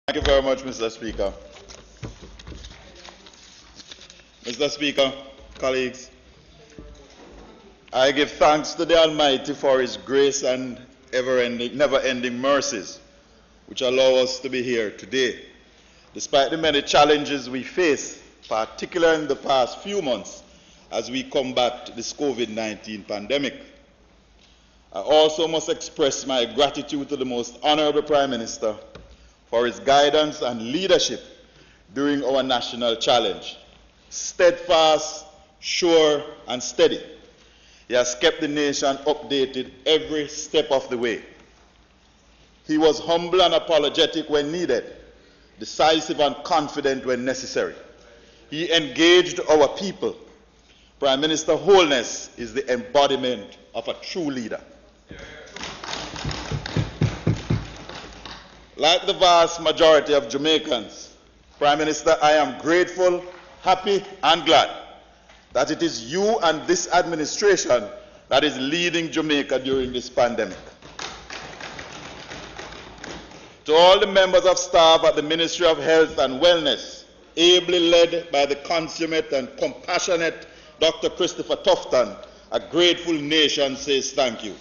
Thank you very much, Mr. Speaker. Mr. Speaker, colleagues, I give thanks to the Almighty for His grace and never-ending mercies, which allow us to be here today. Despite the many challenges we face, particularly in the past few months, as we combat this COVID-19 pandemic. I also must express my gratitude to the Most Honorable Prime Minister for his guidance and leadership during our national challenge. Steadfast, sure, and steady, he has kept the nation updated every step of the way. He was humble and apologetic when needed, decisive and confident when necessary. He engaged our people. Prime Minister Holness is the embodiment of a true leader. Like the vast majority of Jamaicans, Prime Minister, I am grateful, happy, and glad that it is you and this administration that is leading Jamaica during this pandemic. To all the members of staff at the Ministry of Health and Wellness, ably led by the consummate and compassionate Dr. Christopher Tufton, a grateful nation says thank you.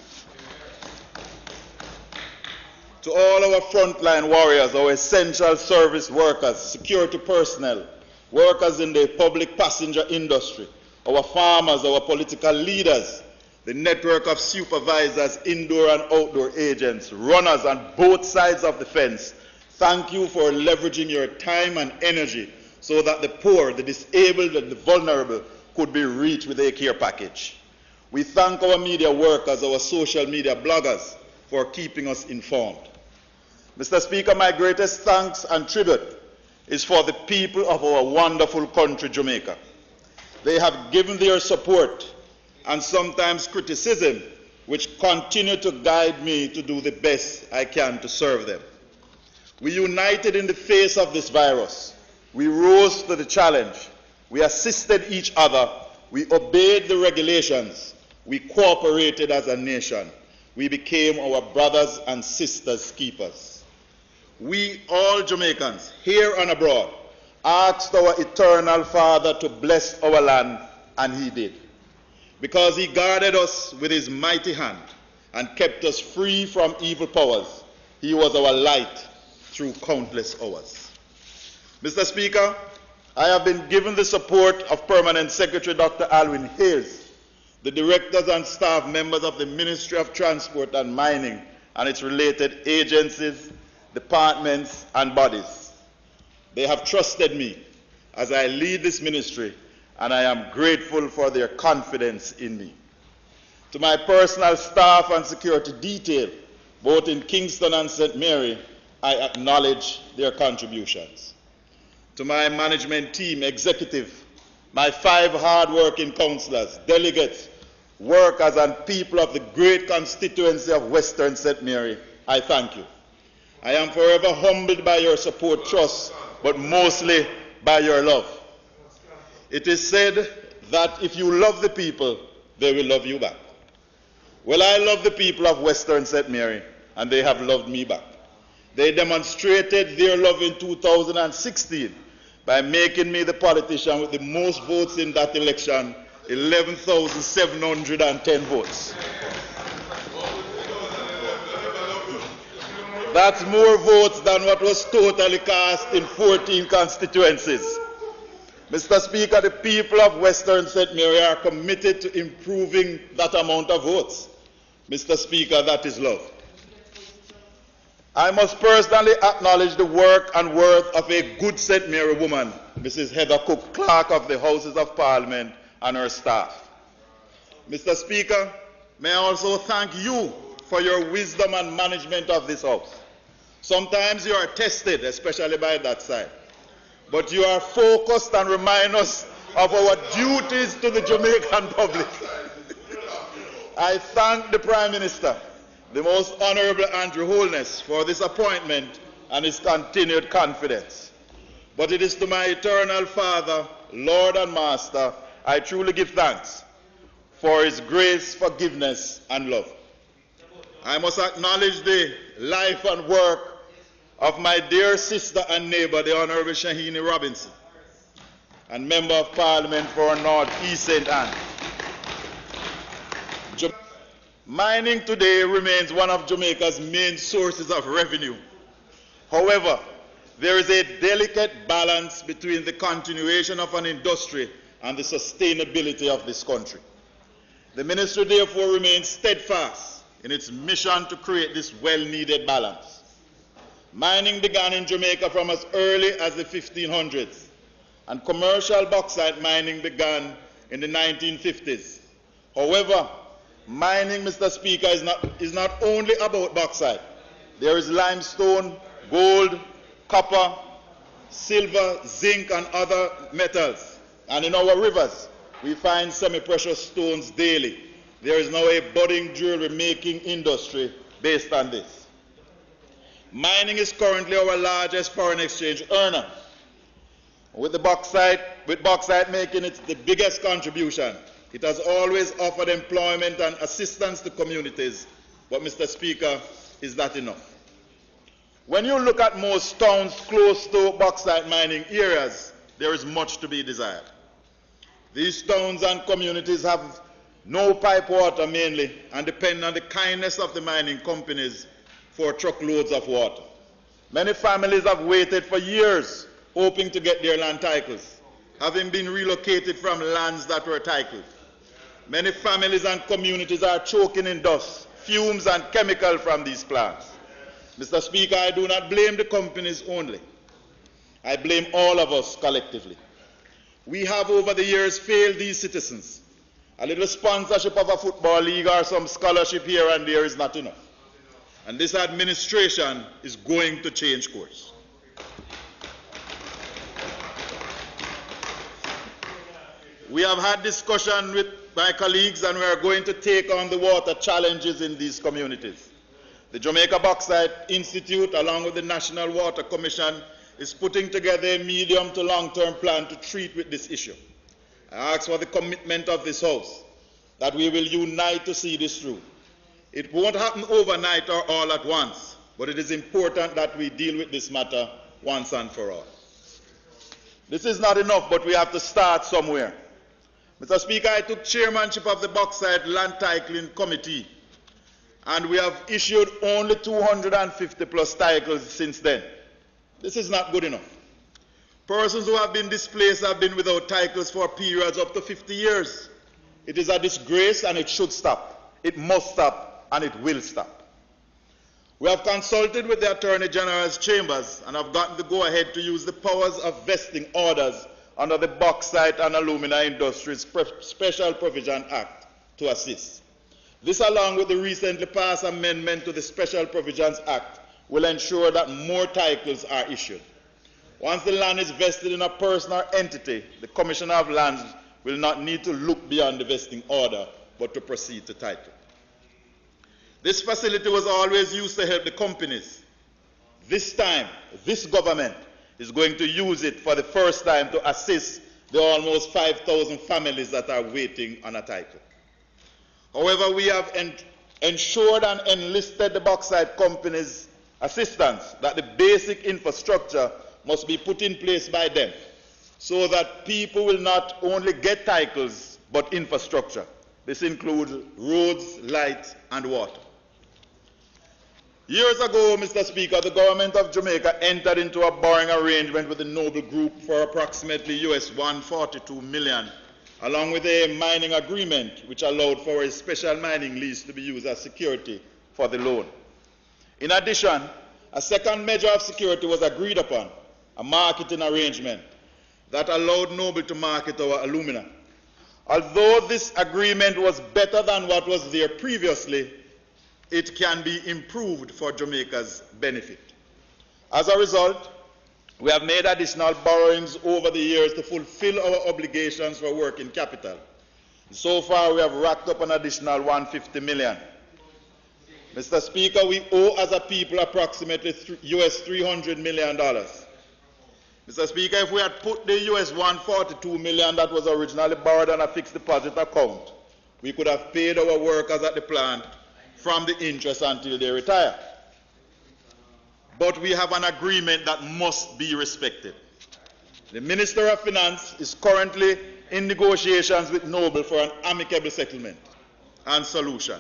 To all our frontline warriors, our essential service workers, security personnel, workers in the public passenger industry, our farmers, our political leaders, the network of supervisors, indoor and outdoor agents, runners on both sides of the fence, thank you for leveraging your time and energy so that the poor, the disabled, and the vulnerable could be reached with a care package. We thank our media workers, our social media bloggers, for keeping us informed. Mr. Speaker, my greatest thanks and tribute is for the people of our wonderful country, Jamaica. They have given their support and sometimes criticism, which continue to guide me to do the best I can to serve them. We united in the face of this virus. We rose to the challenge. We assisted each other. We obeyed the regulations. We cooperated as a nation. We became our brothers and sisters' keepers. We, all Jamaicans, here and abroad, asked our eternal Father to bless our land, and He did. Because He guarded us with His mighty hand and kept us free from evil powers, He was our light through countless hours. Mr. Speaker, I have been given the support of Permanent Secretary Dr. Alwyn Hayes, the directors and staff members of the Ministry of Transport and Mining and its related agencies, departments, and bodies. They have trusted me as I lead this ministry, and I am grateful for their confidence in me. To my personal staff and security detail, both in Kingston and St. Mary, I acknowledge their contributions. To my management team, executive, my 5 hard-working councillors, delegates, workers, and people of the great constituency of Western St. Mary, I thank you. I am forever humbled by your support, trust, but mostly by your love. It is said that if you love the people, they will love you back. Well, I love the people of Western St. Mary, and they have loved me back. They demonstrated their love in 2016 by making me the politician with the most votes in that election, 11,710 votes. That's more votes than what was totally cast in 14 constituencies. Mr. Speaker, the people of Western St. Mary are committed to improving that amount of votes. Mr. Speaker, that is love. I must personally acknowledge the work and worth of a good St. Mary woman, Mrs. Heather Cook, Clerk of the Houses of Parliament, and her staff. Mr. Speaker, may I also thank you for your wisdom and management of this House. Sometimes you are tested, especially by that side, but you are focused and remind us of our duties to the Jamaican public. I thank the Prime Minister, the Most Honorable Andrew Holness, for this appointment and his continued confidence. But it is to my eternal Father, Lord and Master, I truly give thanks for His grace, forgiveness, and love. I must acknowledge the life and work of my dear sister and neighbor, the Honorable Shahini Robinson, and Member of Parliament for North East St. Anne. Mining today remains one of Jamaica's main sources of revenue. However, there is a delicate balance between the continuation of an industry and the sustainability of this country. The ministry therefore remains steadfast in its mission to create this well-needed balance. Mining began in Jamaica from as early as the 1500s, and commercial bauxite mining began in the 1950s. However, mining, Mr. Speaker, is not only about bauxite. There is limestone, gold, copper, silver, zinc, and other metals. And in our rivers, we find semi-precious stones daily. There is now a budding jewelry-making industry based on this. Mining is currently our largest foreign exchange earner, with bauxite making it the biggest contribution. It has always offered employment and assistance to communities, but Mr. Speaker, is that enough? When you look at most towns close to bauxite mining areas, there is much to be desired. These towns and communities have no pipe water mainly and depend on the kindness of the mining companies for truckloads of water. Many families have waited for years hoping to get their land titles, having been relocated from lands that were titled. Many families and communities are choking in dust, fumes, and chemicals from these plants. Mr. Speaker, I do not blame the companies only. I blame all of us collectively. We have over the years failed these citizens. A little sponsorship of a football league or some scholarship here and there is not enough. And this administration is going to change course. We have had discussion with my colleagues and we are going to take on the water challenges in these communities. The Jamaica Bauxite Institute, along with the National Water Commission, is putting together a medium to long-term plan to treat with this issue. I ask for the commitment of this House that we will unite to see this through. It won't happen overnight or all at once, but it is important that we deal with this matter once and for all. This is not enough, but we have to start somewhere. Mr. Speaker, I took chairmanship of the Bauxite Land Titling Committee, and we have issued only 250 plus titles since then. This is not good enough. Persons who have been displaced have been without titles for periods up to 50 years. It is a disgrace and it should stop. It must stop and it will stop. We have consulted with the Attorney General's chambers and have gotten the go-ahead to use the powers of vesting orders under the Bauxite and Alumina Industries Special Provision Act to assist. This, along with the recently passed amendment to the Special Provisions Act, will ensure that more titles are issued. Once the land is vested in a person or entity, the Commissioner of Lands will not need to look beyond the vesting order, but to proceed to title. This facility was always used to help the companies. This time, this government is going to use it for the first time to assist the almost 5,000 families that are waiting on a title. However, we have ensured and enlisted the bauxite companies' assistance that the basic infrastructure must be put in place by them so that people will not only get titles but infrastructure. This includes roads, light, and water. Years ago, Mr. Speaker, the government of Jamaica entered into a borrowing arrangement with the Noble Group for approximately US $142 million, along with a mining agreement which allowed for a special mining lease to be used as security for the loan. In addition, a second measure of security was agreed upon, a marketing arrangement that allowed Noble to market our alumina. Although this agreement was better than what was there previously, it can be improved for Jamaica's benefit. As a result, we have made additional borrowings over the years to fulfill our obligations for working capital. So far, we have racked up an additional $150 million. Mr. Speaker, we owe as a people approximately US $300 million. Mr. Speaker, if we had put the US $142 million that was originally borrowed on a fixed deposit account, we could have paid our workers at the plant from the interest until they retire. but we have an agreement that must be respected. The Minister of Finance is currently in negotiations with Noble for an amicable settlement and solution.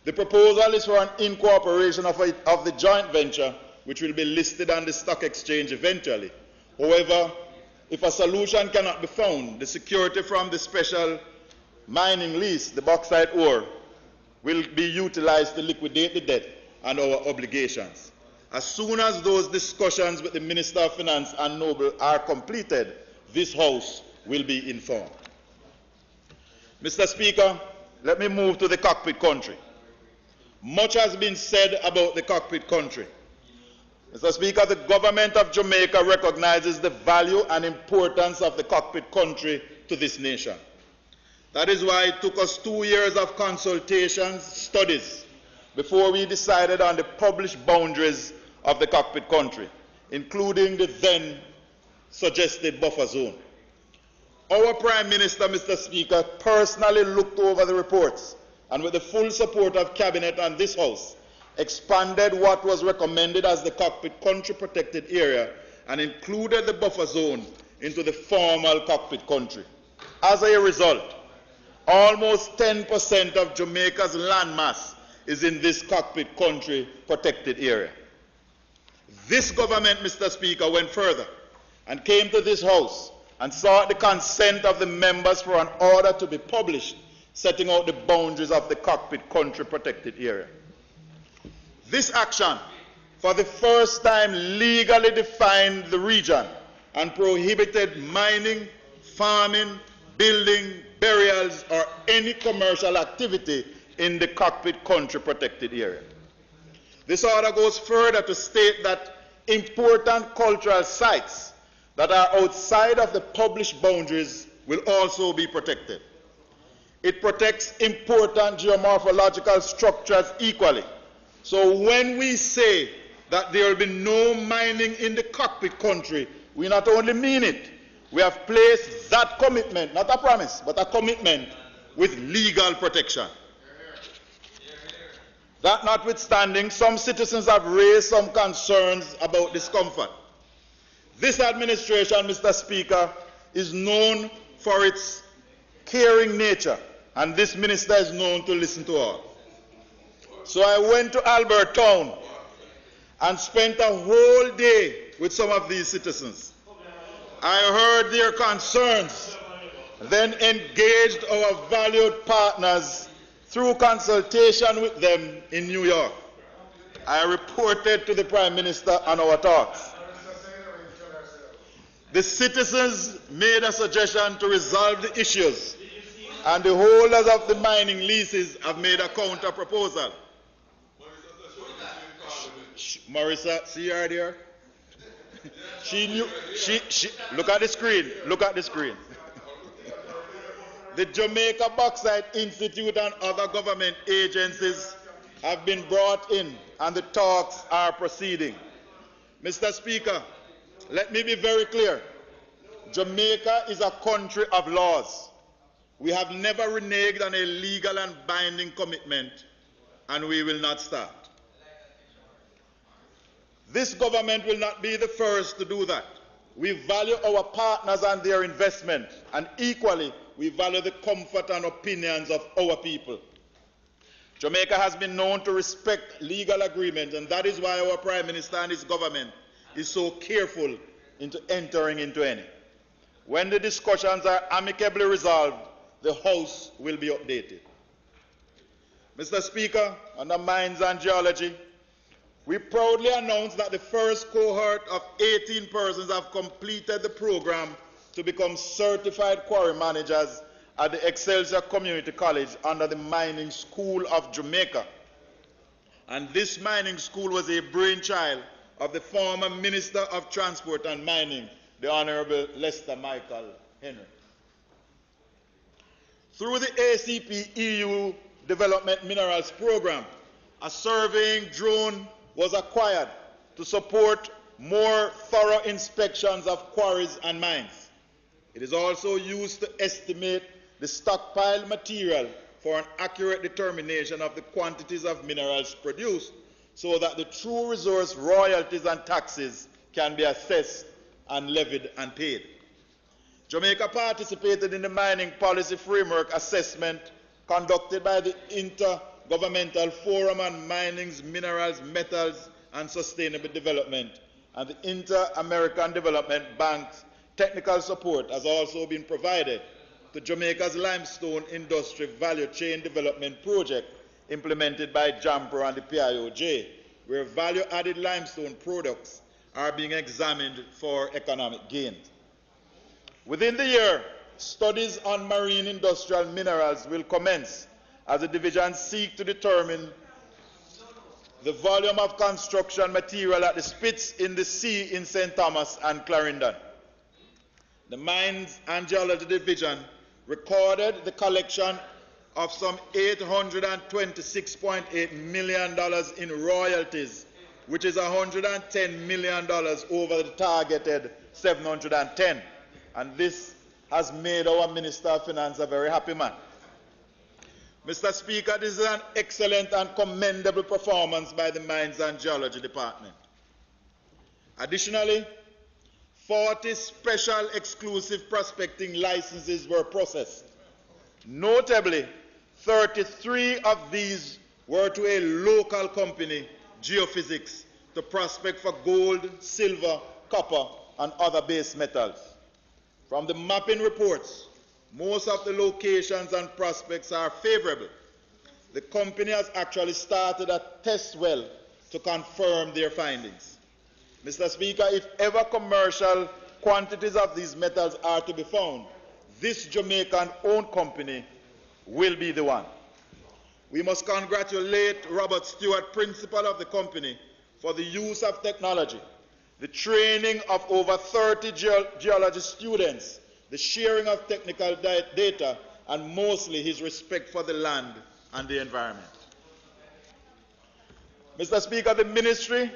The proposal is for an incorporation of the joint venture, which will be listed on the stock exchange eventually. However, if a solution cannot be found, the security from the special mining lease, the bauxite ore, will be utilized to liquidate the debt and our obligations. As soon as those discussions with the Minister of Finance and Noble are completed, this House will be informed. Mr. Speaker, let me move to the cockpit country. Much has been said about the cockpit country. Mr. Speaker, the government of Jamaica recognizes the value and importance of the cockpit country to this nation. That is why it took us 2 years of consultations, studies, before we decided on the published boundaries of the cockpit country, including the then suggested buffer zone. Our Prime Minister, Mr. Speaker, personally looked over the reports and with the full support of Cabinet and this House, expanded what was recommended as the cockpit country protected area and included the buffer zone into the formal cockpit country. As a result, almost 10% of Jamaica's landmass is in this cockpit country protected area. This government, Mr. Speaker, went further and came to this House and sought the consent of the members for an order to be published setting out the boundaries of the cockpit country protected area. This action, for the first time, legally defined the region and prohibited mining, farming, building, burials, or any commercial activity in the cockpit country protected area. This order goes further to state that important cultural sites that are outside of the published boundaries will also be protected. It protects important geomorphological structures equally. So when we say that there will be no mining in the cockpit country, we not only mean it, we have placed that commitment, not a promise, but a commitment with legal protection. That notwithstanding, some citizens have raised some concerns about discomfort. This administration, Mr. Speaker, is known for its caring nature, and this minister is known to listen to all. So I went to Albert Town and spent a whole day with some of these citizens. I heard their concerns, then engaged our valued partners through consultation with them in New York. I reported to the Prime Minister on our talks. The citizens made a suggestion to resolve the issues, and the holders of the mining leases have made a counter proposal. Marissa, see her there? She knew, look at the screen, look at the screen. The Jamaica Bauxite Institute and other government agencies have been brought in, and the talks are proceeding. Mr. Speaker, let me be very clear. Jamaica is a country of laws. We have never reneged on a legal and binding commitment, and we will not start. This government will not be the first to do that. We value our partners and their investment, and equally, we value the comfort and opinions of our people. Jamaica has been known to respect legal agreements, and that is why our Prime Minister and his government is so careful into entering into any. When the discussions are amicably resolved, the House will be updated. Mr. Speaker, under Mines and Geology, we proudly announce that the first cohort of 18 persons have completed the program to become certified quarry managers at the Excelsior Community College under the Mining School of Jamaica. And this mining school was a brainchild of the former Minister of Transport and Mining, the Honorable Lester Michael Henry. Through the ACP EU Development Minerals Program, a surveying drone was acquired to support more thorough inspections of quarries and mines. It is also used to estimate the stockpile material for an accurate determination of the quantities of minerals produced so that the true resource royalties and taxes can be assessed and levied and paid. Jamaica participated in the Mining Policy Framework Assessment conducted by the Intergovernmental Forum on Mining's Minerals, Metals and Sustainable Development, and the Inter-American Development Bank's technical support has also been provided to Jamaica's limestone industry value chain development project implemented by JAMPRO and the PIOJ, where value-added limestone products are being examined for economic gain. Within the year, studies on marine industrial minerals will commence as the division seeks to determine the volume of construction material at the spits in the sea in St. Thomas and Clarendon. The Mines and Geology Division recorded the collection of some $826.8 million in royalties, which is $110 million over the targeted 710. And this has made our Minister of Finance a very happy man. Mr. Speaker, this is an excellent and commendable performance by the Mines and Geology Department. Additionally, 40 special exclusive prospecting licenses were processed. Notably, 33 of these were to a local company, Geophysics, to prospect for gold, silver, copper, and other base metals. From the mapping reports, most of the locations and prospects are favorable. The company has actually started a test well to confirm their findings. Mr. Speaker, if ever commercial quantities of these metals are to be found, this Jamaican-owned company will be the one. We must congratulate Robert Stewart, principal of the company, for the use of technology, the training of over 30 geology students, the sharing of technical data, and mostly his respect for the land and the environment. Mr. Speaker, the ministry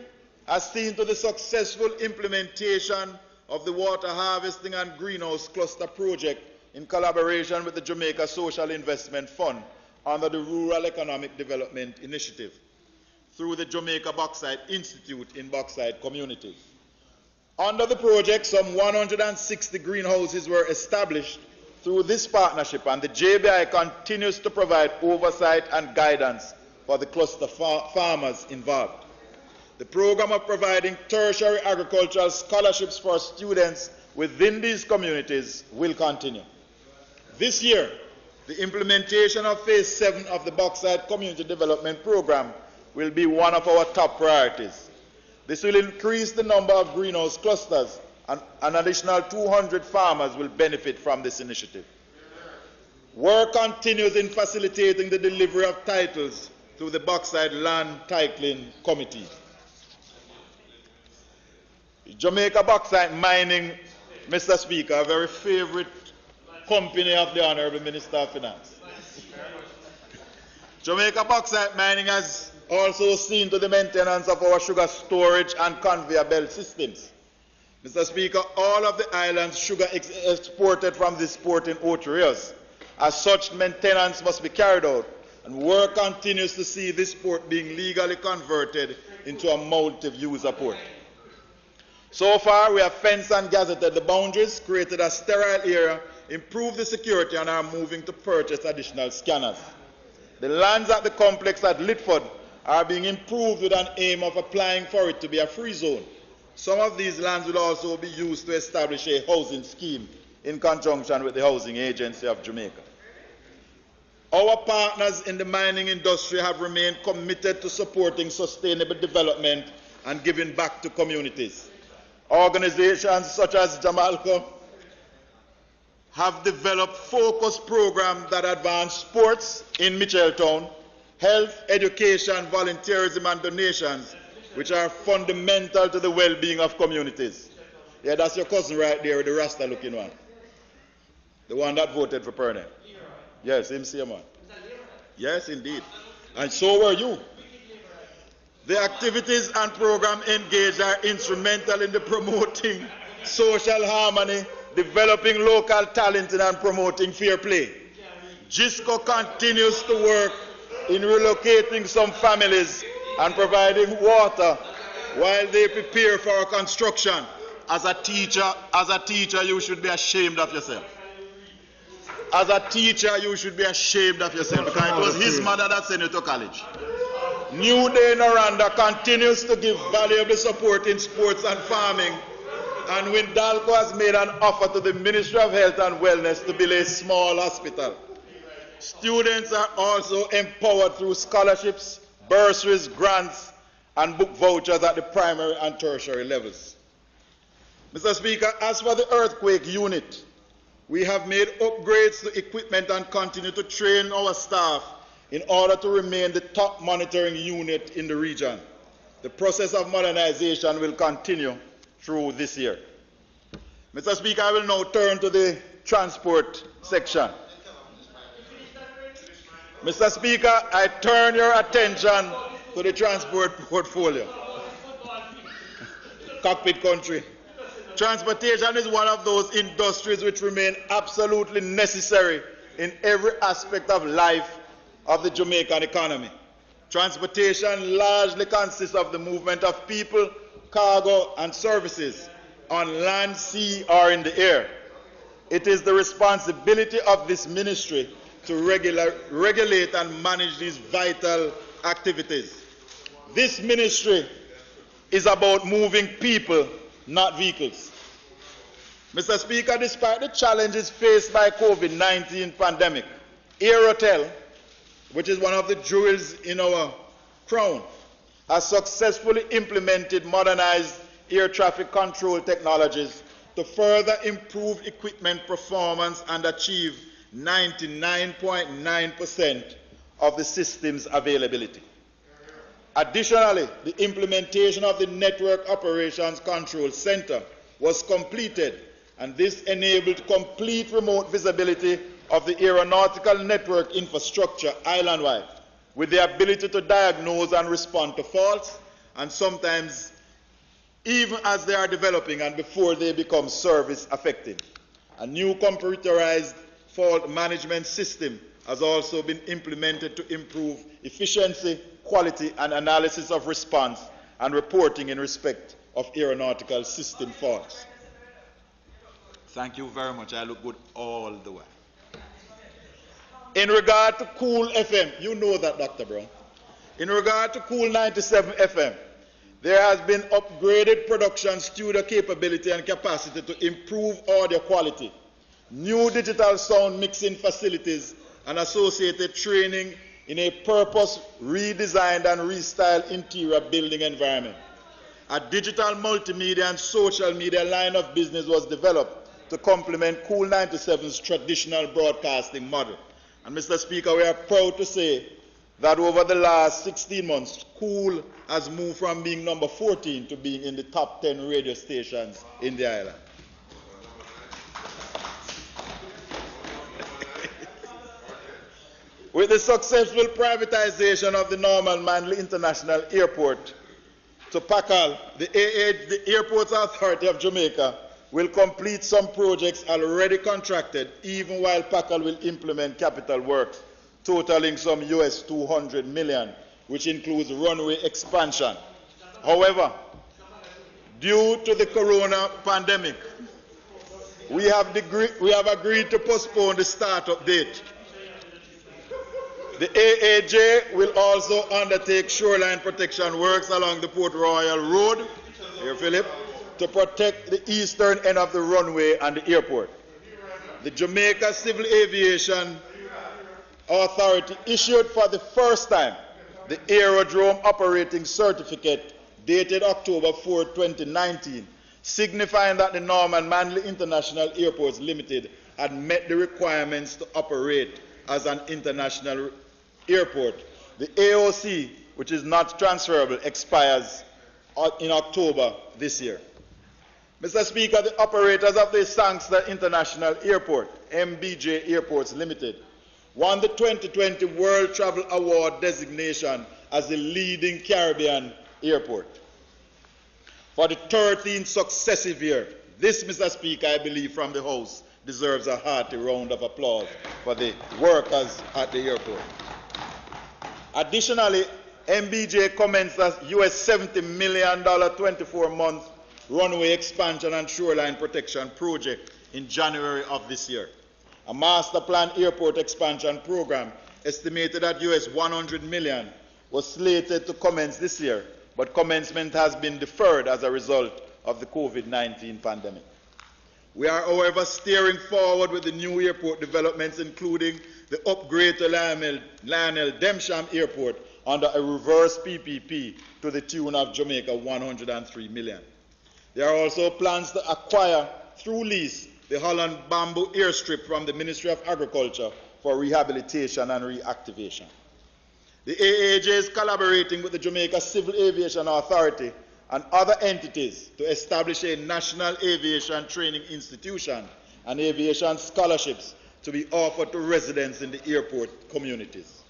has seen to the successful implementation of the water harvesting and greenhouse cluster project in collaboration with the Jamaica Social Investment Fund under the Rural Economic Development Initiative through the Jamaica Bauxite Institute in bauxite communities. Under the project, some 160 greenhouses were established through this partnership, and the JBI continues to provide oversight and guidance for the cluster farmers involved. The program of providing tertiary agricultural scholarships for students within these communities will continue. This year, the implementation of Phase 7 of the Bauxite Community Development Program will be one of our top priorities. This will increase the number of greenhouse clusters, and an additional 200 farmers will benefit from this initiative. Work continues in facilitating the delivery of titles through the Bauxite Land Titling Committee. Jamaica Bauxite Mining, Mr. Speaker, a very favorite company of the Honorable Minister of Finance. Jamaica Bauxite Mining has also seen to the maintenance of our sugar storage and conveyor belt systems. Mr. Speaker, all of the island's sugar exported from this port in Ocho. As such, maintenance must be carried out, and work continues to see this port being legally converted into a multi-user port. So far, we have fenced and gazetted the boundaries, created a sterile area, improved the security, and are moving to purchase additional scanners. The lands at the complex at Litford are being improved with an aim of applying for it to be a free zone. Some of these lands will also be used to establish a housing scheme in conjunction with the Housing Agency of Jamaica. Our partners in the mining industry have remained committed to supporting sustainable development and giving back to communities. Organizations such as Jamalco have developed focused programs that advance sports in Mitchelltown, health, education, volunteerism, and donations, which are fundamental to the well-being of communities. Yeah, that's your cousin right there, the Rasta-looking one. The one that voted for Pernell. Yes, him same one. Yes, indeed. And so were you. The activities and programs engaged are instrumental in the promoting social harmony, developing local talent, and promoting fair play. GISCO continues to work in relocating some families and providing water while they prepare for construction. As a teacher, you should be ashamed of yourself. As a teacher, you should be ashamed of yourself, because it was his mother that sent you to college. New Day Noranda continues to give valuable support in sports and farming, and Windalco has made an offer to the Ministry of Health and Wellness to build a small hospital. Students are also empowered through scholarships, bursaries, grants, and book vouchers at the primary and tertiary levels. Mr. Speaker, as for the earthquake unit, we have made upgrades to equipment and continue to train our staff in order to remain the top monitoring unit in the region. The process of modernization will continue through this year. Mr. Speaker, I will now turn to the transport section. Mr. Speaker, I turn your attention to the transport portfolio. Cockpit country. Transportation is one of those industries which remain absolutely necessary in every aspect of life of the Jamaican economy. Transportation largely consists of the movement of people, cargo, and services on land, sea, or in the air. It is the responsibility of this ministry to regulate and manage these vital activities. This ministry is about moving people, not vehicles. Mr. Speaker, despite the challenges faced by COVID-19 pandemic, Aerotel, which is one of the jewels in our crown, has successfully implemented modernized air traffic control technologies to further improve equipment performance and achieve 99.9% of the system's availability. Additionally, the implementation of the Network Operations Control Center was completed, and this enabled complete remote visibility of the aeronautical network infrastructure island-wide, with the ability to diagnose and respond to faults, and sometimes even as they are developing and before they become service affected. A new computerized fault management system has also been implemented to improve efficiency, quality, and analysis of response and reporting in respect of aeronautical system faults. Thank you very much. I look good all the way. In regard to Cool FM, you know that, Dr. Brown. In regard to Cool 97 FM, there has been upgraded production studio capability and capacity to improve audio quality, new digital sound mixing facilities, and associated training in a purpose redesigned and restyled interior building environment. A digital multimedia and social media line of business was developed to complement Cool 97's traditional broadcasting model. And Mr. Speaker, we are proud to say that over the last 16 months, Cool has moved from being number 14 to being in the top 10 radio stations in the island. With the successful privatization of the Norman Manley International Airport to PACAL, the Airports Authority of Jamaica will complete some projects already contracted, even while PACAL will implement capital works totaling some US 200 million, which includes runway expansion. However, due to the corona pandemic, we have agreed to postpone the startup date. The AAJ will also undertake shoreline protection works along the Port Royal Road, here Philip, to protect the eastern end of the runway and the airport. The Jamaica Civil Aviation Authority issued for the first time the Aerodrome Operating Certificate dated October 4, 2019, signifying that the Norman Manley International Airports Limited had met the requirements to operate as an international airport. The AOC, which is not transferable, expires in October this year. Mr. Speaker, the operators of the Sangster International Airport, MBJ Airports Limited, won the 2020 World Travel Award designation as the leading Caribbean airport. For the 13th successive year, this, Mr. Speaker, I believe from the House, deserves a hearty round of applause for the workers at the airport. Additionally, MBJ commenced a $70 million 24-month runway expansion and shoreline protection project in January of this year. A master plan airport expansion program estimated at $100 million was slated to commence this year, but commencement has been deferred as a result of the COVID-19 pandemic. We are, however, steering forward with the new airport developments, including the upgrade to Lionel Demsham Airport under a reverse PPP to the tune of Jamaica $103 million. There are also plans to acquire, through lease, the Holland Bamboo Airstrip from the Ministry of Agriculture for rehabilitation and reactivation. The AAJ is collaborating with the Jamaica Civil Aviation Authority and other entities to establish a national aviation training institution and aviation scholarships to be offered to residents in the airport communities.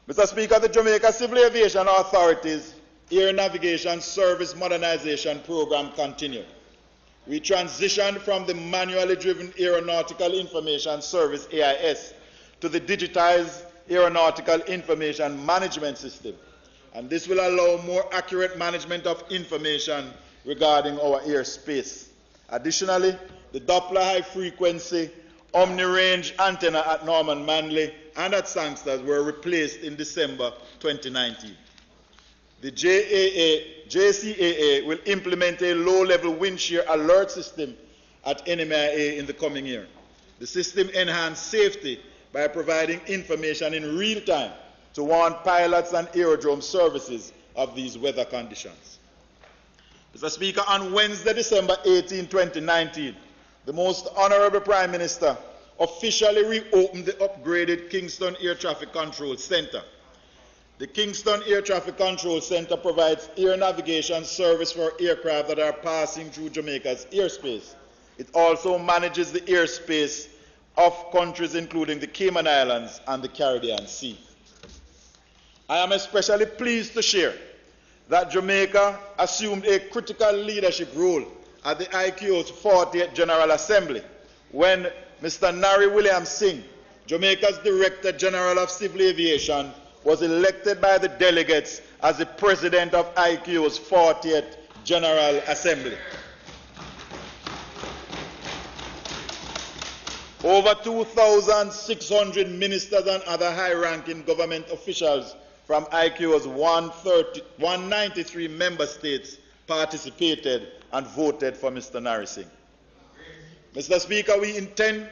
Mr. Speaker, the Jamaica Civil Aviation Authority's Air Navigation Service Modernization Program continued. We transitioned from the manually driven Aeronautical Information Service, AIS, to the digitized Aeronautical Information Management System, and this will allow more accurate management of information regarding our airspace. Additionally, the Doppler high-frequency omni-range antenna at Norman Manley and at Sangsters were replaced in December 2019. The JCAA will implement a low-level wind shear alert system at NMIA in the coming year. The system enhances safety by providing information in real time to warn pilots and aerodrome services of these weather conditions. Mr. Speaker, on Wednesday, December 18, 2019, the Most Honorable Prime Minister officially reopened the upgraded Kingston Air Traffic Control Center. The Kingston Air Traffic Control Center provides air navigation service for aircraft that are passing through Jamaica's airspace. It also manages the airspace of countries including the Cayman Islands and the Caribbean Sea. I am especially pleased to share that Jamaica assumed a critical leadership role at the ICAO's 40th General Assembly when Mr. Nari William Singh, Jamaica's Director General of Civil Aviation, was elected by the delegates as the President of ICAO's 40th General Assembly. Over 2,600 ministers and other high-ranking government officials from ICAO's 193 member states participated and voted for Mr. Nari Singh. Mr. Speaker, we intend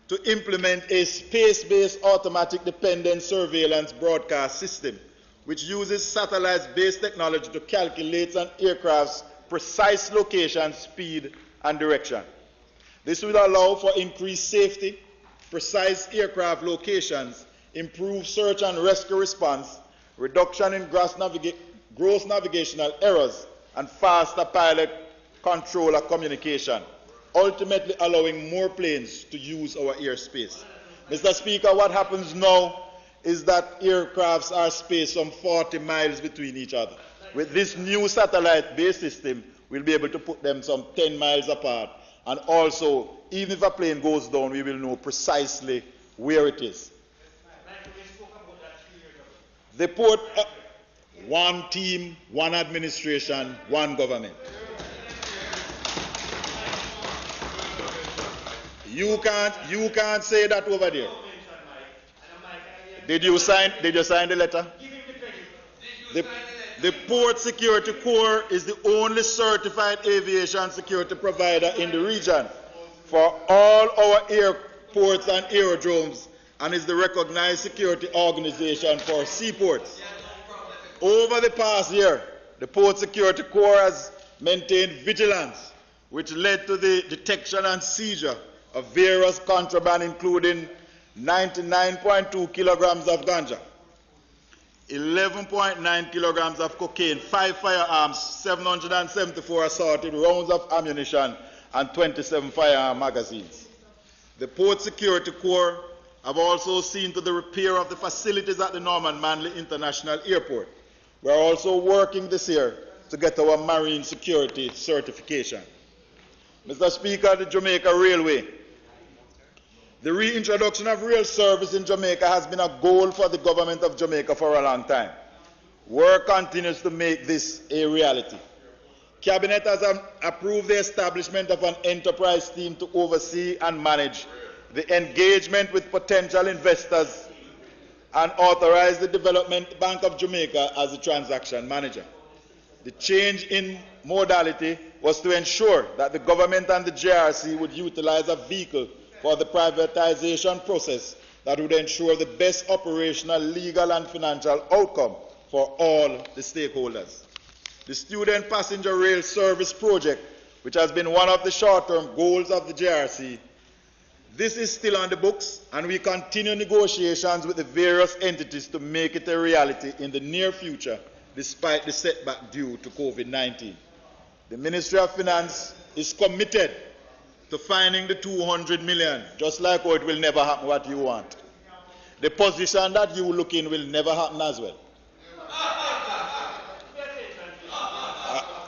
to implement a space-based automatic dependent surveillance broadcast system which uses satellite-based technology to calculate an aircraft's precise location, speed, and direction. This will allow for increased safety, precise aircraft locations, improved search and rescue response, reduction in gross navigational errors, and faster pilot controller communication, ultimately allowing more planes to use our airspace. Mr. Speaker, what happens now is that aircrafts are spaced some 40 miles between each other. With this new satellite-based system, we'll be able to put them some 10 miles apart. And also, even if a plane goes down, we will know precisely where it is. The port, one team, one administration, one government. You can't say that over there. Did you sign the letter? The Port Security Corps is the only certified aviation security provider in the region for all our airports and aerodromes and is the recognized security organization for seaports. Over the past year, the Port Security Corps has maintained vigilance, which led to the detection and seizure of various contraband, including 99.2 kilograms of ganja, 11.9 kilograms of cocaine, 5 firearms, 774 assorted rounds of ammunition, and 27 firearm magazines. The Port Security Corps have also seen to the repair of the facilities at the Norman Manley International Airport. We are also working this year to get our marine security certification. Mr. Speaker, the Jamaica Railway. The reintroduction of rail service in Jamaica has been a goal for the government of Jamaica for a long time. Work continues to make this a reality. Cabinet has approved the establishment of an enterprise team to oversee and manage the engagement with potential investors and authorize the Development Bank of Jamaica as the transaction manager. The change in modality was to ensure that the government and the JRC would utilize a vehicle for the privatization process that would ensure the best operational, legal, and financial outcome for all the stakeholders. The Student Passenger Rail Service Project, which has been one of the short-term goals of the JRC, this is still on the books, and we continue negotiations with the various entities to make it a reality in the near future, despite the setback due to COVID-19. The Ministry of Finance is committed to finding the 200 million, just like how it will never happen what you want. The position that you look in will never happen as well.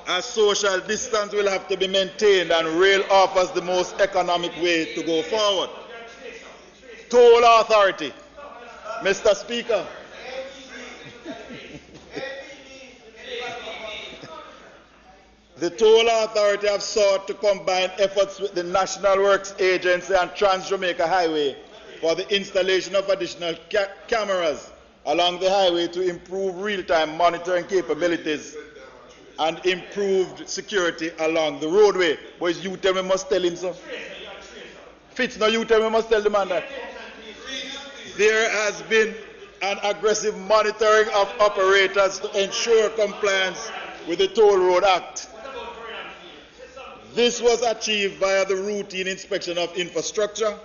As social distance will have to be maintained, and rail offers the most economic way to go forward. Toll Authority. Mr. Speaker. The Toll Authority have sought to combine efforts with the National Works Agency and Trans-Jamaica Highway for the installation of additional cameras along the highway to improve real-time monitoring capabilities and improved security along the roadway. Boys, you tell me, must tell him so. Fitz, no, you tell me, must tell the man that. There has been an aggressive monitoring of operators to ensure compliance with the Toll Road Act. This was achieved via the routine inspection of infrastructure,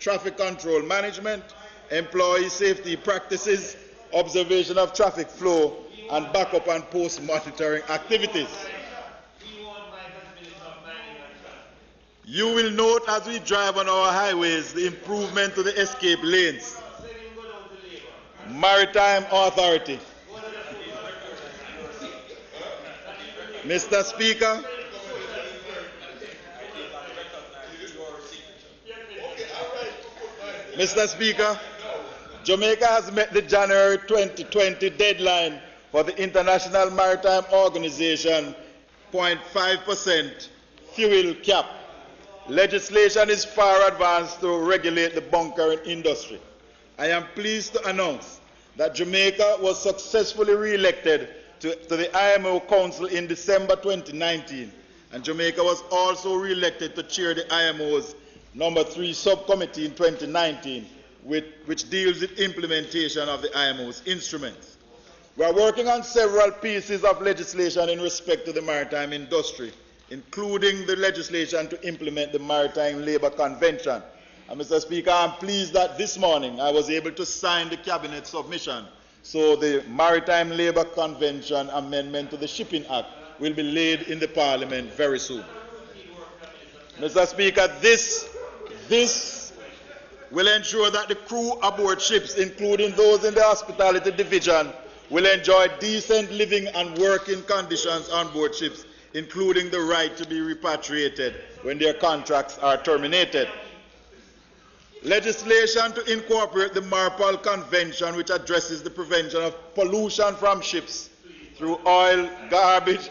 traffic control management, employee safety practices, observation of traffic flow, and backup and post-monitoring activities. You will note as we drive on our highways the improvement to the escape lanes. Maritime Authority. Mr. Speaker, Jamaica has met the January 2020 deadline for the International Maritime Organization 0.5% fuel cap. Legislation is far advanced to regulate the bunkering industry. I am pleased to announce that Jamaica was successfully re-elected to the IMO Council in December 2019, and Jamaica was also re-elected to chair the IMO's number 3 subcommittee in 2019, which deals with implementation of the IMO's instruments. We are working on several pieces of legislation in respect to the maritime industry, including the legislation to implement the Maritime Labour Convention. And Mr. Speaker, I'm pleased that this morning I was able to sign the Cabinet submission, so the Maritime Labour Convention amendment to the Shipping Act will be laid in the Parliament very soon. Mr. Speaker, this will ensure that the crew aboard ships, including those in the hospitality division, will enjoy decent living and working conditions on board ships, including the right to be repatriated when their contracts are terminated. Legislation to incorporate the MARPOL Convention, which addresses the prevention of pollution from ships through oil, garbage,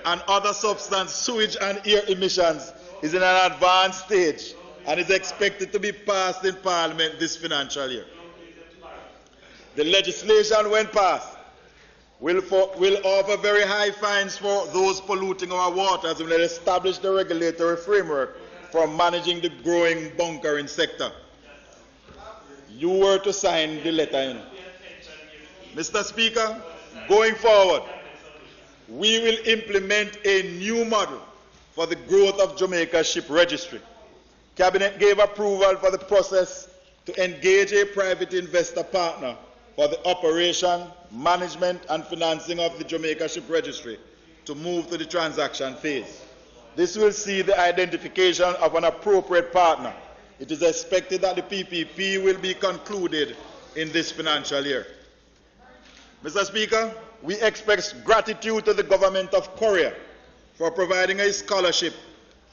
and other substance, sewage and air emissions, is in an advanced stage and is expected to be passed in Parliament this financial year. The legislation, when passed, will offer very high fines for those polluting our waters and will establish the regulatory framework for managing the growing bunkering sector. You were to sign the letter in. Mr. Speaker, going forward, we will implement a new model for the growth of Jamaica's ship registry. Cabinet gave approval for the process to engage a private investor partner for the operation, management, and financing of the Jamaica Ship Registry to move to the transaction phase. This will see the identification of an appropriate partner. It is expected that the PPP will be concluded in this financial year. Mr. Speaker, we express gratitude to the government of Korea for providing a scholarship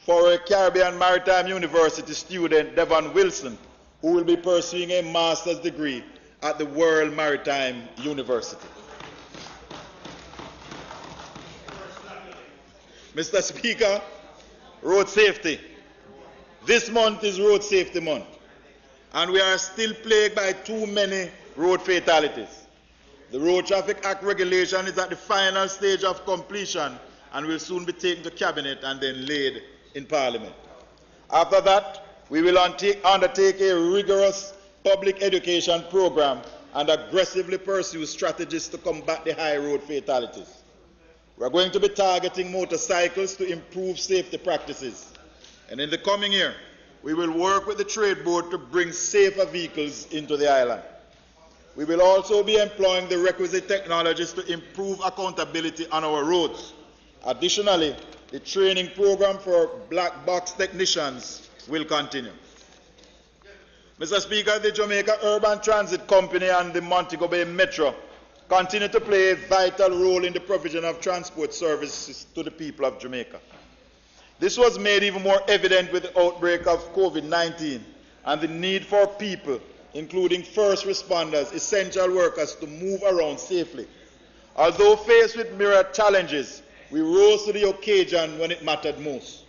for a Caribbean Maritime University student, Devon Wilson, who will be pursuing a master's degree at the World Maritime University. Mr. Speaker, road safety. This month is Road Safety Month, and we are still plagued by too many road fatalities. The Road Traffic Act regulation is at the final stage of completion and will soon be taken to Cabinet and then laid in Parliament. After that, we will undertake a rigorous public education program and aggressively pursue strategies to combat the high road fatalities. We are going to be targeting motorcycles to improve safety practices. And in the coming year, we will work with the Trade Board to bring safer vehicles into the island. We will also be employing the requisite technologies to improve accountability on our roads. Additionally, the training program for black box technicians will continue. Mr. Speaker, the Jamaica Urban Transit Company and the Montague Bay Metro continue to play a vital role in the provision of transport services to the people of Jamaica. This was made even more evident with the outbreak of COVID-19 and the need for people, including first responders, essential workers, to move around safely. Although faced with myriad challenges, we rose to the occasion when it mattered most.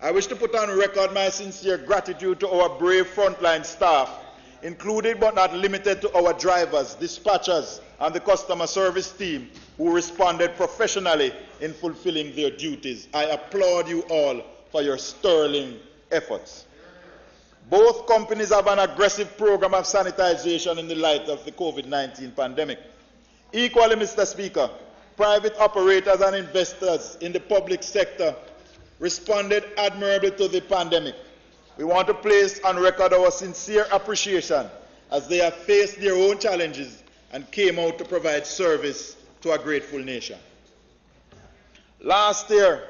I wish to put on record my sincere gratitude to our brave frontline staff, including but not limited to our drivers, dispatchers, and the customer service team who responded professionally in fulfilling their duties. I applaud you all for your sterling efforts. Both companies have an aggressive program of sanitization in the light of the COVID-19 pandemic. Equally, Mr. Speaker, private operators and investors in the public sector responded admirably to the pandemic. We want to place on record our sincere appreciation as they have faced their own challenges and came out to provide service to a grateful nation. Last year,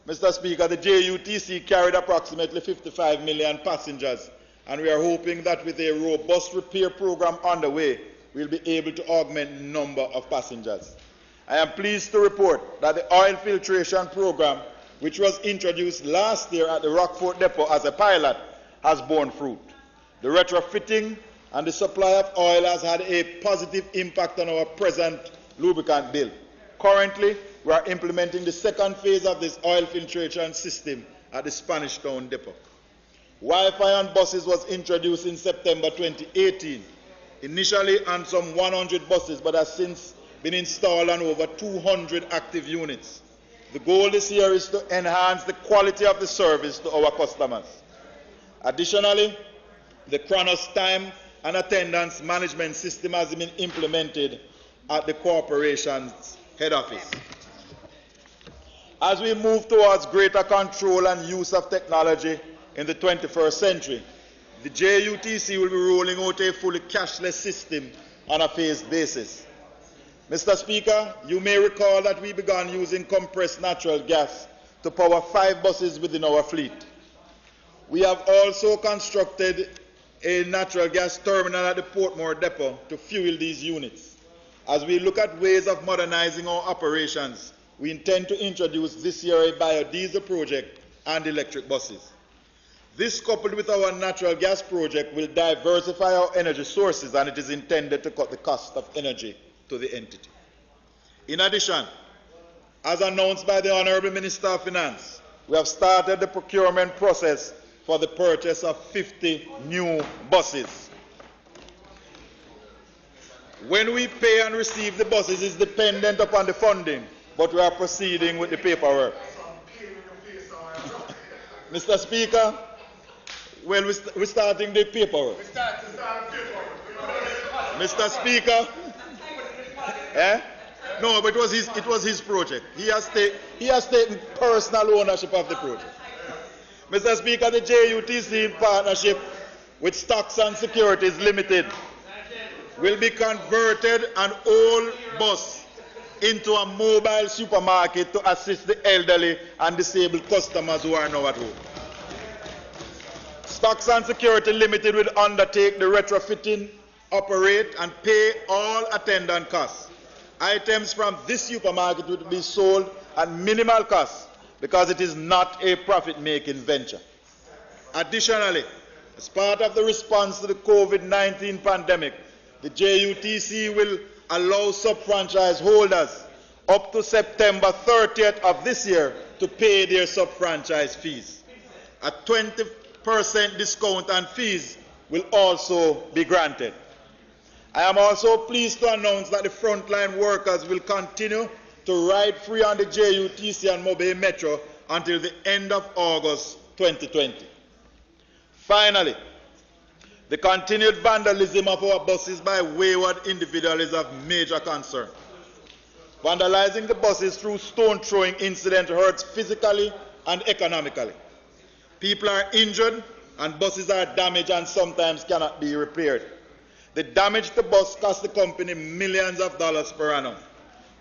Mr. Speaker, the JUTC carried approximately 55 million passengers, and we are hoping that with a robust repair program underway, we'll be able to augment the number of passengers. I am pleased to report that the oil filtration program, which was introduced last year at the Rockfort Depot as a pilot, has borne fruit. The retrofitting and the supply of oil has had a positive impact on our present lubricant bill. Currently, we are implementing the second phase of this oil filtration system at the Spanish Town Depot. Wi-Fi on buses was introduced in September 2018, initially on some 100 buses, but has since been installed on over 200 active units. The goal this year is to enhance the quality of the service to our customers. Additionally, the Chronos time and attendance management system has been implemented at the corporation's head office. As we move towards greater control and use of technology in the 21st century, the JUTC will be rolling out a fully cashless system on a phased basis. Mr. Speaker, you may recall that we began using compressed natural gas to power 5 buses within our fleet. We have also constructed a natural gas terminal at the Portmore Depot to fuel these units. As we look at ways of modernizing our operations, we intend to introduce this year a biodiesel project and electric buses. This, coupled with our natural gas project, will diversify our energy sources, and it is intended to cut the cost of energy to the entity. In addition, as announced by the Honourable Minister of Finance, we have started the procurement process for the purchase of 50 new buses. When we pay and receive the buses is dependent upon the funding, but we are proceeding with the paperwork. Mr. Speaker, well, we're starting the paperwork. Mr. Speaker, no, but it was his project. He has taken personal ownership of the project. Mr. Speaker, the JUTC, in partnership with Stocks and Securities Limited, will be converted an old bus into a mobile supermarket to assist the elderly and disabled customers who are now at home. Stocks and Security Limited will undertake the retrofitting, operate, and pay all attendant costs. Items from this supermarket will be sold at minimal cost because it is not a profit-making venture. Additionally, as part of the response to the COVID-19 pandemic, the JUTC will allow sub-franchise holders up to September 30th of this year to pay their sub-franchise fees. A 20% discount on fees will also be granted. I am also pleased to announce that the frontline workers will continue to ride free on the JUTC and Mobile Metro until the end of August 2020. Finally, the continued vandalism of our buses by wayward individuals is of major concern. Vandalizing the buses through stone-throwing incident hurts physically and economically. People are injured and buses are damaged and sometimes cannot be repaired. The damage to the bus costs the company millions of dollars per annum,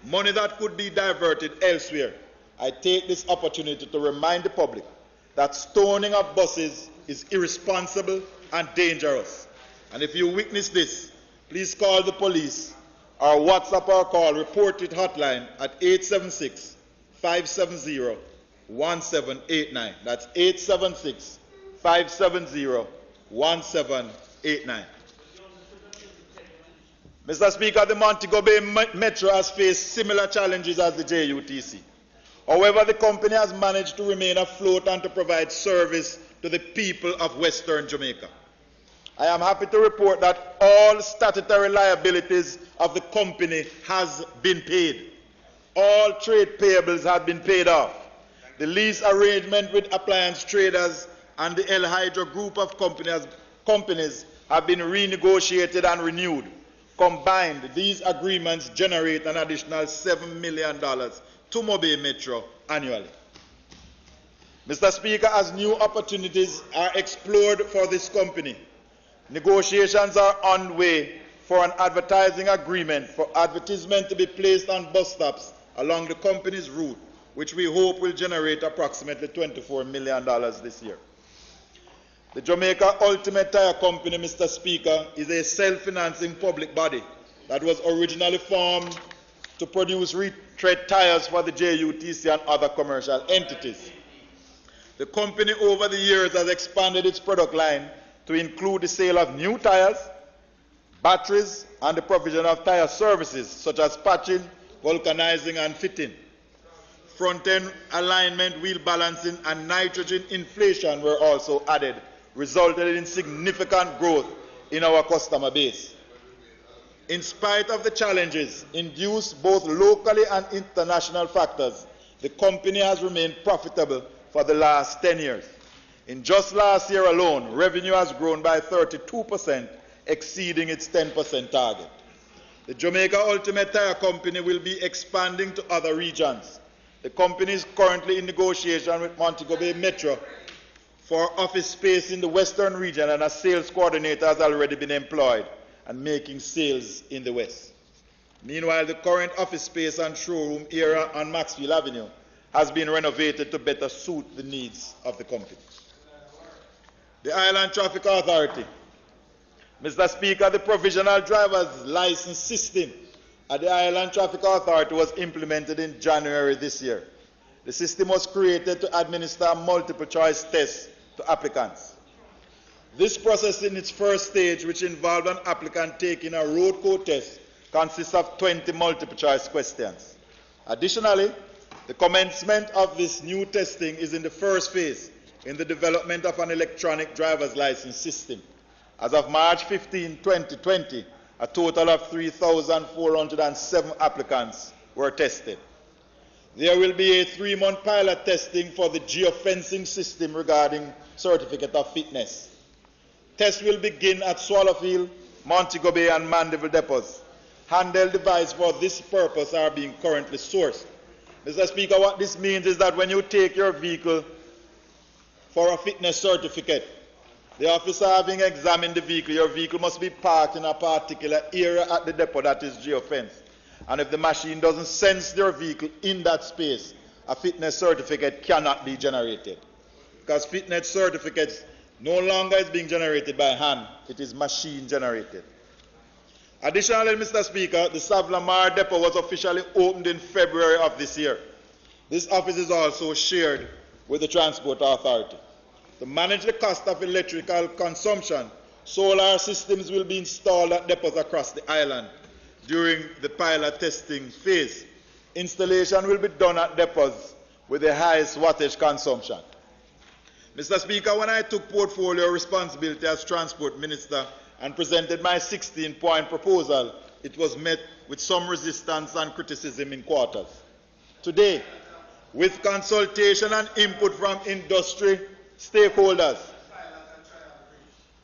money that could be diverted elsewhere. I take this opportunity to remind the public that stoning of buses is irresponsible and dangerous. And if you witness this, please call the police or WhatsApp or call reported hotline at 876-570-1789. That's 876-570-1789. Mr. Speaker, the Montague Bay Metro has faced similar challenges as the JUTC. However, the company has managed to remain afloat and to provide service to the people of Western Jamaica. I am happy to report that all statutory liabilities of the company has been paid. All trade payables have been paid off. The lease arrangement with appliance traders and the El Hydro group of companies have been renegotiated and renewed. Combined, these agreements generate an additional $7 million to Mobile Metro annually. Mr. Speaker, as new opportunities are explored for this company, negotiations are underway for an advertising agreement for advertisement to be placed on bus stops along the company's route, which we hope will generate approximately $24 million this year. The Jamaica Ultimate Tire Company, Mr. Speaker, is a self-financing public body that was originally formed to produce retread tires for the JUTC and other commercial entities. The company over the years has expanded its product line to include the sale of new tires, batteries, and the provision of tire services such as patching, vulcanizing, and fitting. Front-end alignment, wheel balancing, and nitrogen inflation were also added, resulted in significant growth in our customer base. In spite of the challenges induced both locally and international factors, the company has remained profitable for the last 10 years. In just last year alone, revenue has grown by 32%, exceeding its 10% target. The Jamaica Ultimate Tire Company will be expanding to other regions. The company is currently in negotiation with Montague Bay Metro for office space in the Western region, and a sales coordinator has already been employed and making sales in the West. Meanwhile, the current office space and showroom area on Maxfield Avenue has been renovated to better suit the needs of the company. The Island Traffic Authority. Mr. Speaker, the provisional driver's license system at the Island Traffic Authority was implemented in January this year. The system was created to administer multiple choice tests to applicants. This process in its first stage, which involved an applicant taking a road code test, consists of 20 multiple choice questions. Additionally, the commencement of this new testing is in the first phase in the development of an electronic driver's license system. As of March 15, 2020, a total of 3,407 applicants were tested. There will be a 3-month pilot testing for the geofencing system regarding certificate of fitness. Tests will begin at Swallowfield, Montague Bay, and Mandeville depots. Handheld devices for this purpose are being currently sourced. Mr. Speaker, what this means is that when you take your vehicle for a fitness certificate, the officer having examined the vehicle, your vehicle must be parked in a particular area at the depot that is geofenced. And if the machine doesn't sense your vehicle in that space, a fitness certificate cannot be generated. Because fitness certificates no longer is being generated by hand, it is machine generated. Additionally, Mr. Speaker, the Savlamar depot was officially opened in February of this year. This office is also shared with the Transport Authority. To manage the cost of electrical consumption, solar systems will be installed at depots across the island during the pilot testing phase. Installation will be done at depots with the highest wattage consumption. Mr. Speaker, when I took portfolio responsibility as Transport Minister and presented my 16-point proposal, it was met with some resistance and criticism in quarters. Today, with consultation and input from industry stakeholders,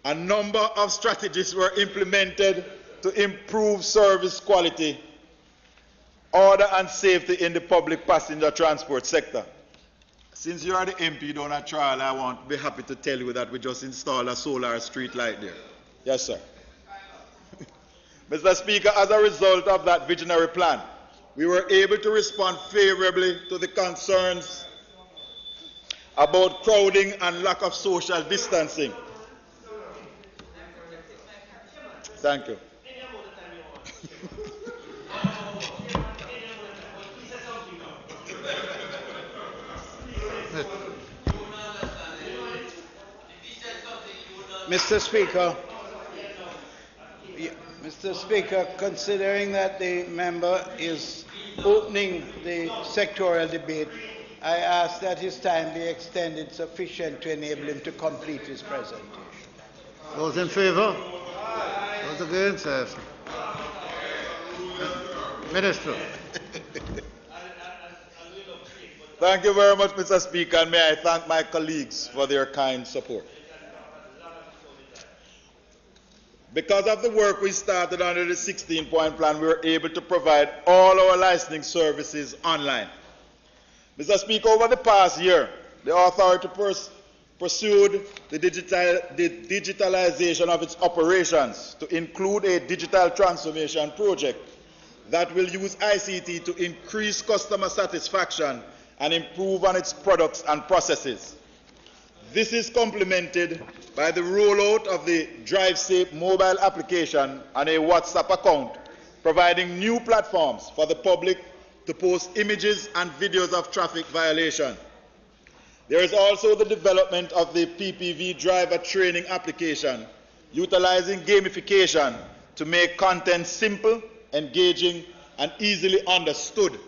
a number of strategies were implemented to improve service quality, order and safety in the public passenger transport sector. Since you are the MP down at trial, I want to be happy to tell you that we just installed a solar street light there. Yes, sir. Mr. Speaker, as a result of that visionary plan, we were able to respond favorably to the concerns about crowding and lack of social distancing. Thank you. Mr. Speaker, considering that the member is opening the sectoral debate, I ask that his time be extended sufficient to enable him to complete his presentation. Those in favour? Those against? Minister. Thank you very much, Mr. Speaker, and may I thank my colleagues for their kind support. Because of the work we started under the 16-point plan, we were able to provide all our licensing services online. Mr. Speaker, over the past year, the authority pursued the digitalization of its operations to include a digital transformation project that will use ICT to increase customer satisfaction and improve on its products and processes. This is complemented by the rollout of the DriveSafe mobile application and a WhatsApp account, providing new platforms for the public to post images and videos of traffic violation. There is also the development of the PPV driver training application, utilizing gamification to make content simple, engaging, and easily understood,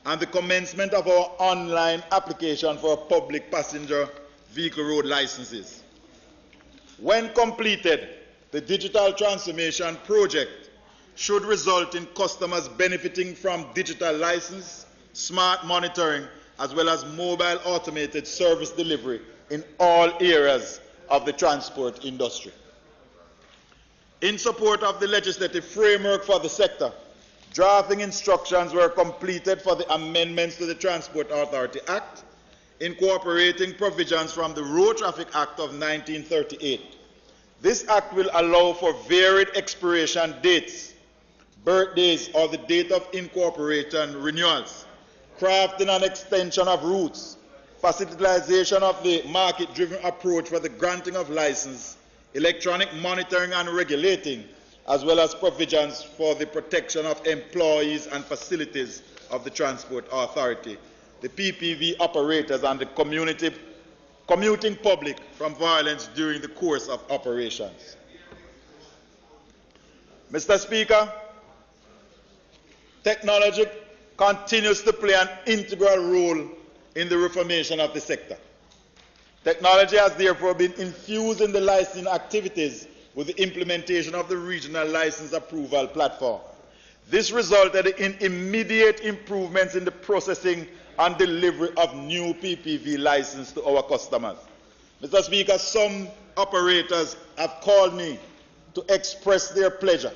and the commencement of our online application for public passenger vehicle road licenses. When completed, the digital transformation project should result in customers benefiting from digital license, smart monitoring, as well as mobile automated service delivery in all areas of the transport industry. In support of the legislative framework for the sector, drafting instructions were completed for the amendments to the Transport Authority Act, incorporating provisions from the Road Traffic Act of 1938. This act will allow for varied expiration dates, birthdays, or the date of incorporation renewals, crafting and extension of routes, facilitization of the market-driven approach for the granting of license, electronic monitoring and regulating, as well as provisions for the protection of employees and facilities of the Transport Authority, the PPV operators, and the commuting public from violence during the course of operations. Mr. Speaker, technology continues to play an integral role in the reformation of the sector. Technology has therefore been infused in the licensing activities with the implementation of the regional license approval platform. This resulted in immediate improvements in the processing and delivery of new PPV licenses to our customers. Mr. Speaker, some operators have called me to express their pleasure,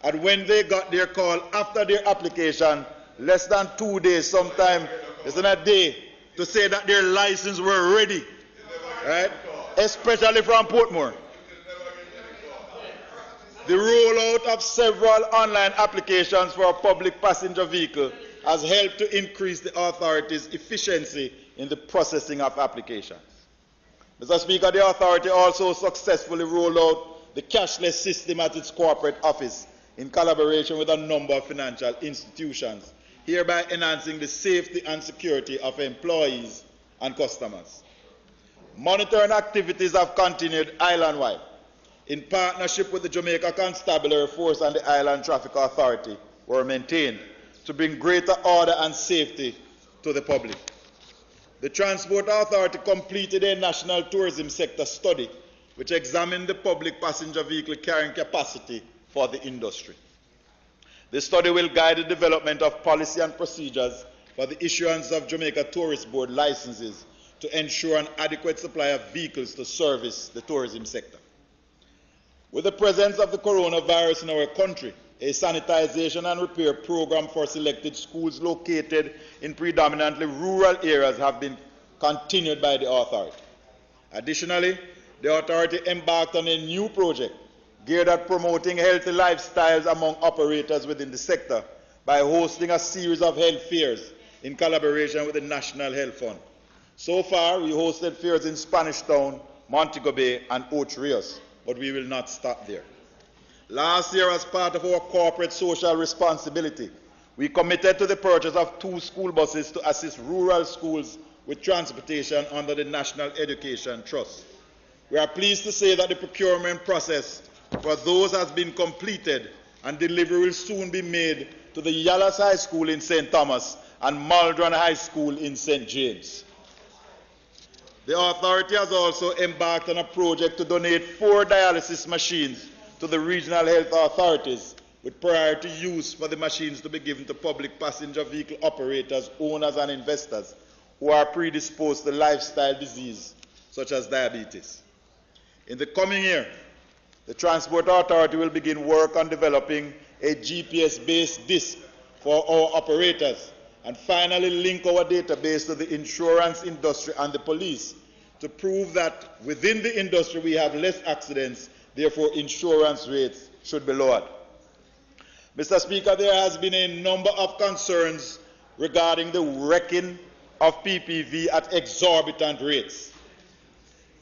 and when they got their call after their application, less than 2 days, sometime less than a day, to say that their license were ready, right? Especially from Portmore. The rollout of several online applications for a public passenger vehicle has helped to increase the authority's efficiency in the processing of applications. Mr. Speaker, the authority also successfully rolled out the cashless system at its corporate office in collaboration with a number of financial institutions, hereby enhancing the safety and security of employees and customers. Monitoring activities have continued island-wide in partnership with the Jamaica Constabulary Force and the Island Traffic Authority were maintained to bring greater order and safety to the public. the Transport Authority completed a national tourism sector study which examined the public passenger vehicle carrying capacity for the industry. The study will guide the development of policy and procedures for the issuance of Jamaica Tourist Board licenses to ensure an adequate supply of vehicles to service the tourism sector. With the presence of the coronavirus in our country, a sanitization and repair program for selected schools located in predominantly rural areas have been continued by the authority. Additionally, the authority embarked on a new project geared at promoting healthy lifestyles among operators within the sector by hosting a series of health fairs in collaboration with the National Health Fund. So far, we hosted fairs in Spanish Town, Montague Bay, and Ocho Rios, but we will not stop there. Last year, as part of our corporate social responsibility, we committed to the purchase of 2 school buses to assist rural schools with transportation under the National Education Trust. We are pleased to say that the procurement process for those has been completed and delivery will soon be made to the Yallas High School in St. Thomas and Maldron High School in St. James. The authority has also embarked on a project to donate 4 dialysis machines to the regional health authorities, with priority use for the machines to be given to public passenger vehicle operators, owners, and investors who are predisposed to lifestyle disease such as diabetes. In the coming year, the Transport Authority will begin work on developing a GPS-based disc for our operators and finally link our database to the insurance industry and the police to prove that within the industry we have less accidents, therefore insurance rates should be lowered. Mr. Speaker, there has been a number of concerns regarding the wrecking of PPV at exorbitant rates.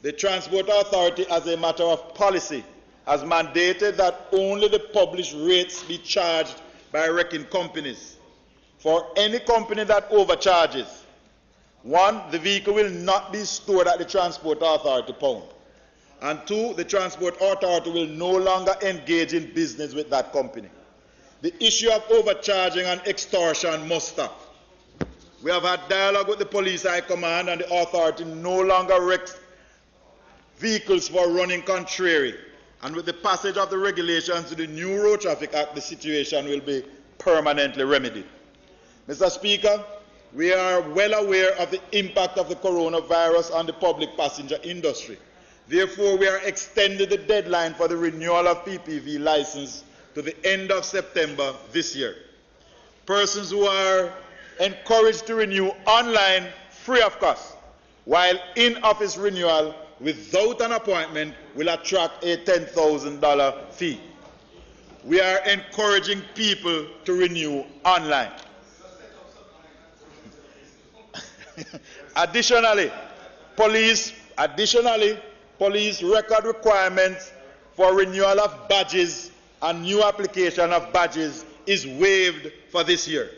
The Transport Authority, as a matter of policy, has mandated that only the published rates be charged by wrecking companies. For any company that overcharges, 1, the vehicle will not be stored at the Transport Authority pound. And 2, the Transport Authority will no longer engage in business with that company. The issue of overcharging and extortion must stop. We have had dialogue with the Police High Command, and the authority no longer wrecks vehicles for running contrary. And with the passage of the regulations to the new Road Traffic Act, the situation will be permanently remedied. Mr. Speaker, we are well aware of the impact of the coronavirus on the public passenger industry. Therefore, we are extending the deadline for the renewal of PPV license to the end of September this year. Persons who are encouraged to renew online free of cost, while in-office renewal without an appointment will attract a $10,000 fee. We are encouraging people to renew online. Additionally, police record requirements for renewal of badges and new application of badges is waived for this year.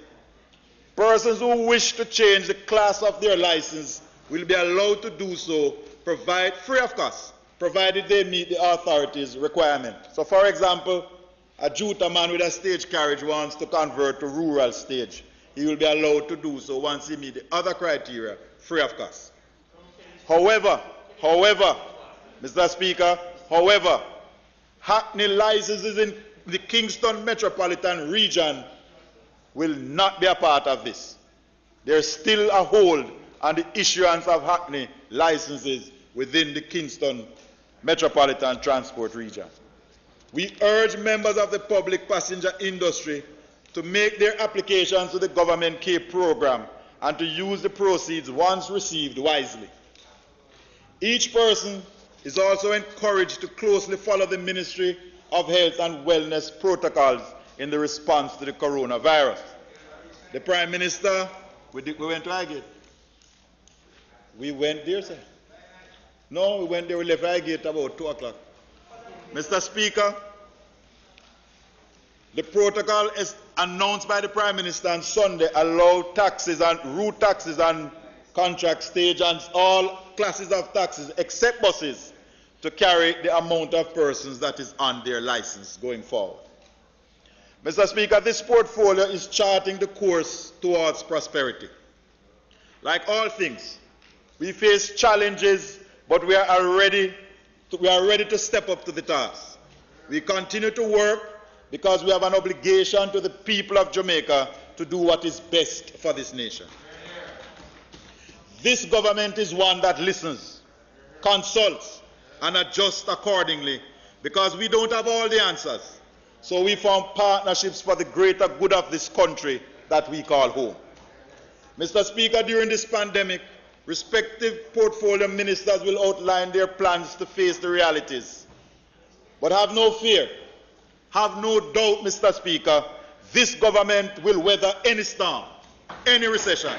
Persons who wish to change the class of their license will be allowed to do so free of cost, provided they meet the authority's requirement. So, for example, a Juta man with a stage carriage wants to convert to rural stage. He will be allowed to do so once he meets the other criteria, free of cost. However, Mr. Speaker, Hackney licenses in the Kingston metropolitan region will not be a part of this. There is still a hold on the issuance of Hackney licenses within the Kingston metropolitan transport region. We urge members of the public passenger industry to make their applications to the Government K program and to use the proceeds once received wisely. Each person is also encouraged to closely follow the Ministry of Health and Wellness protocols in the response to the coronavirus. The Prime Minister, we went to Highgate. We went there, sir. No, we went there, we left Highgate about 2 o'clock. Mr. Speaker, the protocol is announced by the Prime Minister on Sunday allow taxis and route taxis and contract stage and all classes of taxis except buses to carry the amount of persons that is on their license going forward. Mr. Speaker, this portfolio is charting the course towards prosperity. Like all things, We face challenges, but we are ready to step up to the task. We continue to work because we have an obligation to the people of Jamaica to do what is best for this nation. This government is one that listens, consults, and adjusts accordingly because we don't have all the answers. So we form partnerships for the greater good of this country that we call home. Mr. Speaker, during this pandemic, respective portfolio ministers will outline their plans to face the realities. But have no fear, have no doubt, Mr. Speaker, this government will weather any storm, any recession.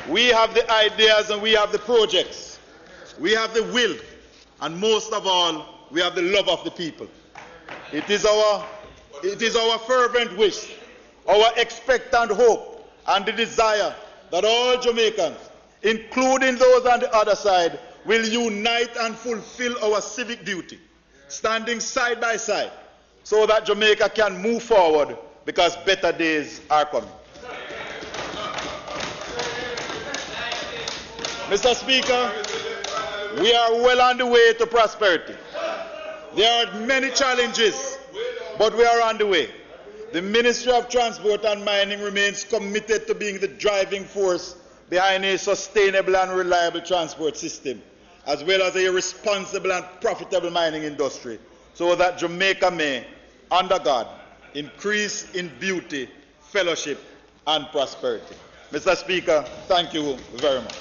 We have the ideas and we have the projects. We have the will, and most of all, we have the love of the people. It is our fervent wish, our expectant hope, and the desire that all Jamaicans, including those on the other side, will unite and fulfill our civic duty, standing side by side, so that Jamaica can move forward because better days are coming. Mr. Speaker, we are well on the way to prosperity. There are many challenges, but we are on the way. The Ministry of Transport and Mining remains committed to being the driving force behind a sustainable and reliable transport system, as well as a responsible and profitable mining industry, so that Jamaica may, under God, increase in beauty, fellowship, and prosperity. Mr. Speaker, thank you very much.